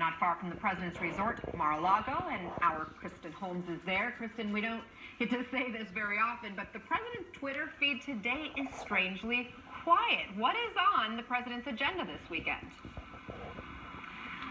not far from the President's Resort, Mar-a-Lago, and our Kristen Holmes is there. Kristen, we don't get to say this very often, but the President's Twitter feed today is strangely quiet. What is on the President's agenda this weekend?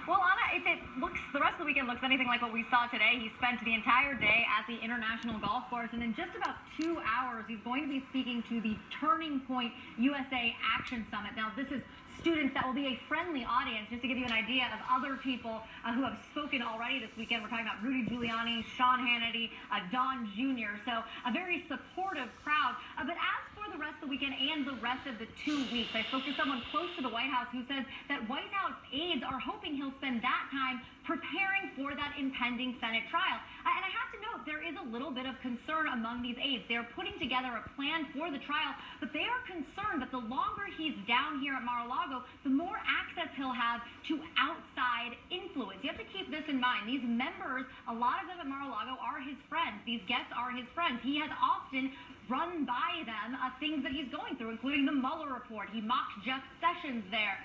Well, Anna, if the rest of the weekend looks anything like what we saw today, he spent the entire day at the International Golf Course, and in just about 2 hours, he's going to be speaking to the Turning Point USA Action Summit. Now, this is students that will be a friendly audience. Just to give you an idea of other people who have spoken already this weekend, we're talking about Rudy Giuliani, Sean Hannity, Don Jr., so a very supportive crowd. But as for the rest of the weekend and the rest of the 2 weeks, I spoke to someone close to the White House who says that White House aides are hoping he'll spend that time preparing for that impending Senate trial. And I have to note, there is a little bit of concern among these aides. They're putting together a plan for the trial, but they are concerned that the longer he's down here at Mar-a-Lago, the more access he'll have to outside influence. You have to keep this in mind. These members, a lot of them at Mar-a-Lago are his friends. These guests are his friends. He has often run by them things that he's going through, including the Mueller report. He mocked Jeff Sessions there.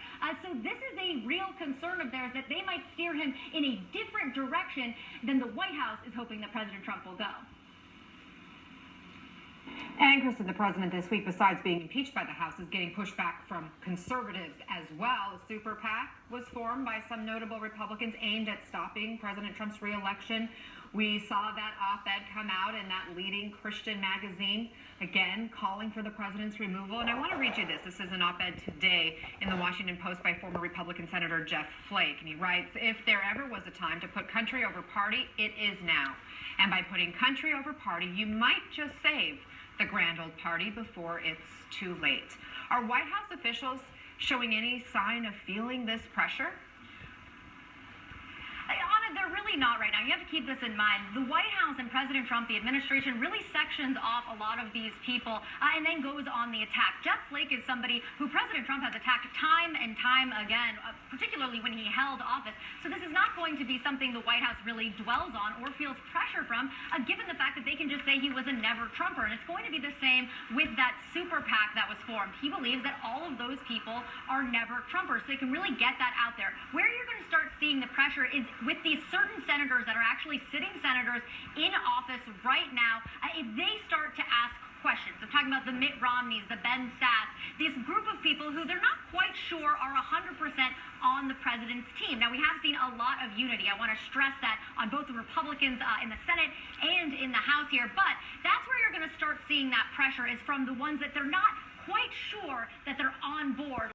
So this is a real concern of theirs, that they might steer him in a different direction than the White House is hoping that President Trump will go. And Kristen, the president this week, besides being impeached by the House, is getting pushback from conservatives as well. A super PAC was formed by some notable Republicans aimed at stopping President Trump's re-election. We saw that op-ed come out in that leading Christian magazine, again, calling for the president's removal. And I want to read you this. This is an op-ed today in the Washington Post by former Republican Senator Jeff Flake. And he writes, "If there ever was a time to put country over party, it is now. And by putting country over party, you might just save the grand old party before it's too late." Are White House officials showing any sign of feeling this pressure? Anna, they're really not right now. You have to keep this in mind. The White House and President Trump, the administration, really sections off a lot of these people and then goes on the attack. Jeff Flake is somebody who President Trump has attacked time and time again, particularly when he held office. So this is not going to be something the White House really dwells on or feels pressure from, given the fact that they can just say he was a never-Trumper. And it's going to be the same with that super PAC that was formed. He believes that all of those people are never-Trumpers, so they can really get that out there. Where you're going to start seeing the pressure is with these certain senators that are actually sitting senators in office right now. If they start to ask questions, I'm talking about the Mitt Romneys, the Ben Sass, this group of people who they're not quite sure are 100% on the president's team. Now, we have seen a lot of unity. I want to stress that on both the Republicans in the Senate and in the House here, but that's where you're going to start seeing that pressure, is from the ones that they're not quite sure that they're on board.